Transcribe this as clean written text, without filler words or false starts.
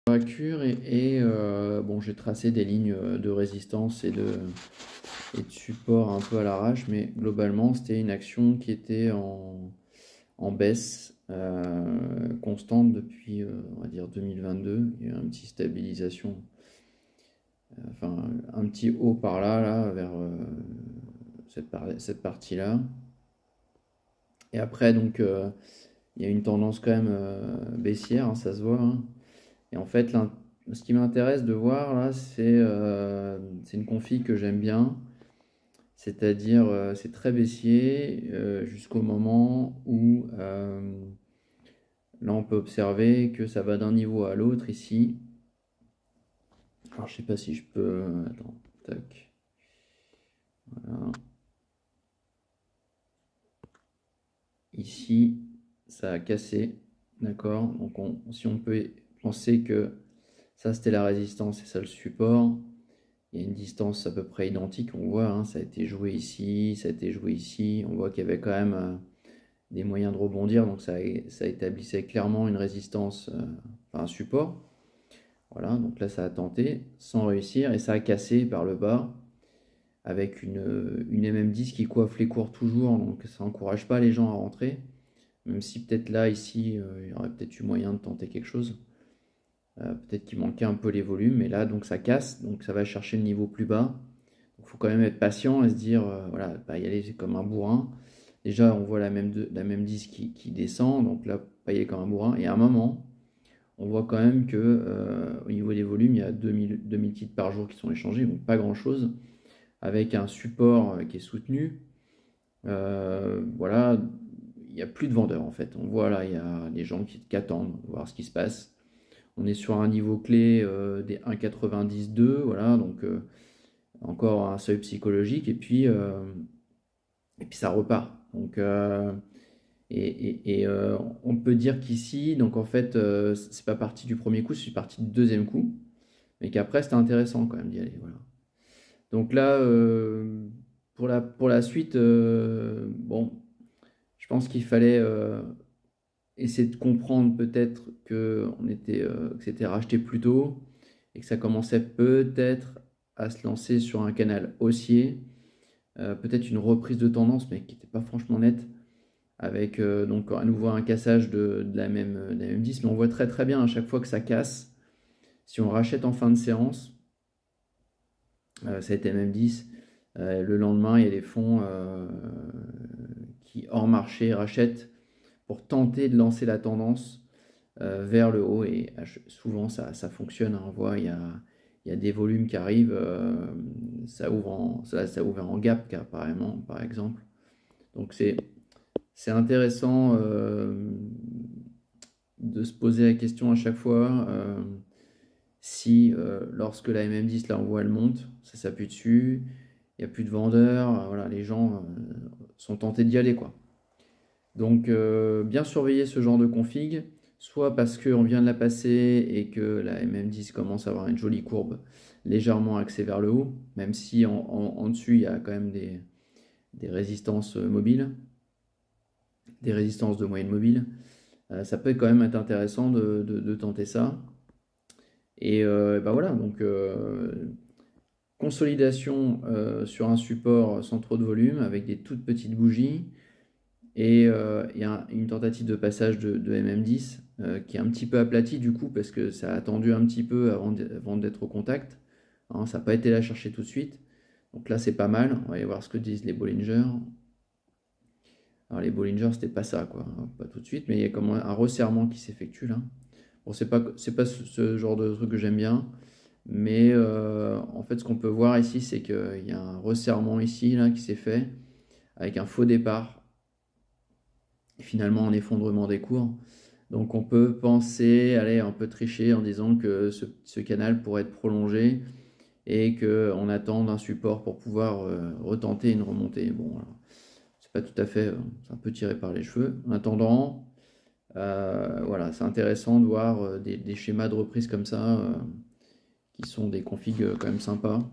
Cure bon, j'ai tracé des lignes de résistance et de support un peu à l'arrache, mais globalement c'était une action qui était en baisse constante depuis on va dire 2022. Il y a eu une petite stabilisation, enfin un petit haut par là vers cette partie là, et après donc il y a une tendance quand même baissière, hein, ça se voit, hein. Et en fait, ce qui m'intéresse de voir là, c'est une config que j'aime bien. C'est-à-dire, c'est très baissier jusqu'au moment où là, on peut observer que ça va d'un niveau à l'autre ici. Alors, je sais pas si je peux. Attends, tac. Voilà. Ici, ça a cassé. D'accord? Donc, si on peut penser que ça, c'était la résistance et ça, le support. Il y a une distance à peu près identique, on voit, hein, ça a été joué ici, ça a été joué ici. On voit qu'il y avait quand même des moyens de rebondir, donc ça établissait clairement une résistance, enfin un support. Voilà, donc là ça a tenté sans réussir et ça a cassé par le bas avec une MM10 qui coiffe les cours toujours, donc ça n'encourage pas les gens à rentrer. Même si peut-être là, ici, il y aurait peut-être eu moyen de tenter quelque chose. Peut-être qu'il manquait un peu les volumes, mais là donc ça casse, donc ça va chercher le niveau plus bas. Il faut quand même être patient et se dire, voilà, pas y aller comme un bourrin. Déjà on voit la même 10 qui descend, donc là pas y aller comme un bourrin. Et à un moment, on voit quand même que au niveau des volumes, il y a 2000 kits par jour qui sont échangés, donc pas grand chose, avec un support qui est soutenu. Voilà, il n'y a plus de vendeurs en fait. On voit là, il y a des gens qui attendent, voir ce qui se passe. On est sur un niveau clé des 1,92, voilà, donc encore un seuil psychologique, et puis ça repart. Donc, on peut dire qu'ici, donc en fait, c'est pas parti du premier coup, c'est parti du deuxième coup, mais qu'après c'était intéressant quand même d'y aller. Voilà. Donc là, pour la suite, bon, je pense qu'il fallait essayer de comprendre peut-être que c'était racheté plus tôt et que ça commençait peut-être à se lancer sur un canal haussier, peut-être une reprise de tendance, mais qui n'était pas franchement nette, avec donc à nouveau un cassage de la même 10, mais on voit très très bien à chaque fois que ça casse. Si on rachète en fin de séance, cette MM10, le lendemain, il y a des fonds qui, hors marché, rachètent pour tenter de lancer la tendance vers le haut, et souvent ça fonctionne, hein. On voit, il y a des volumes qui arrivent, ça ouvre en gap carrément, par exemple. Donc c'est intéressant de se poser la question à chaque fois si lorsque la MM10 là on voit elle monte, ça s'appuie dessus, il n'y a plus de vendeurs, voilà, les gens sont tentés d'y aller, quoi. Donc bien surveiller ce genre de config, soit parce qu'on vient de la passer et que la MM10 commence à avoir une jolie courbe légèrement axée vers le haut, même si en dessus il y a quand même des résistances mobiles, des résistances de moyenne mobile. Ça peut quand même être intéressant de tenter ça. Et ben voilà, donc consolidation sur un support sans trop de volume, avec des toutes petites bougies. Et il y a une tentative de passage de MM10 qui est un petit peu aplati du coup, parce que ça a attendu un petit peu avant d'être au contact, hein, ça n'a pas été là chercher tout de suite. Donc là c'est pas mal, on va aller voir ce que disent les Bollinger. Alors les Bollinger c'était pas ça, quoi, pas tout de suite, mais il y a comme un resserrement qui s'effectue là. Bon, c'est pas ce genre de truc que j'aime bien, mais en fait ce qu'on peut voir ici, c'est qu'il y a un resserrement ici là qui s'est fait avec un faux départ et finalement un effondrement des cours. Donc on peut penser, allez, un peu tricher en disant que ce canal pourrait être prolongé et qu'on attend un support pour pouvoir retenter une remontée. Bon, c'est pas tout à fait, c'est un peu tiré par les cheveux. En attendant, voilà, c'est intéressant de voir des schémas de reprise comme ça, qui sont des configs quand même sympas.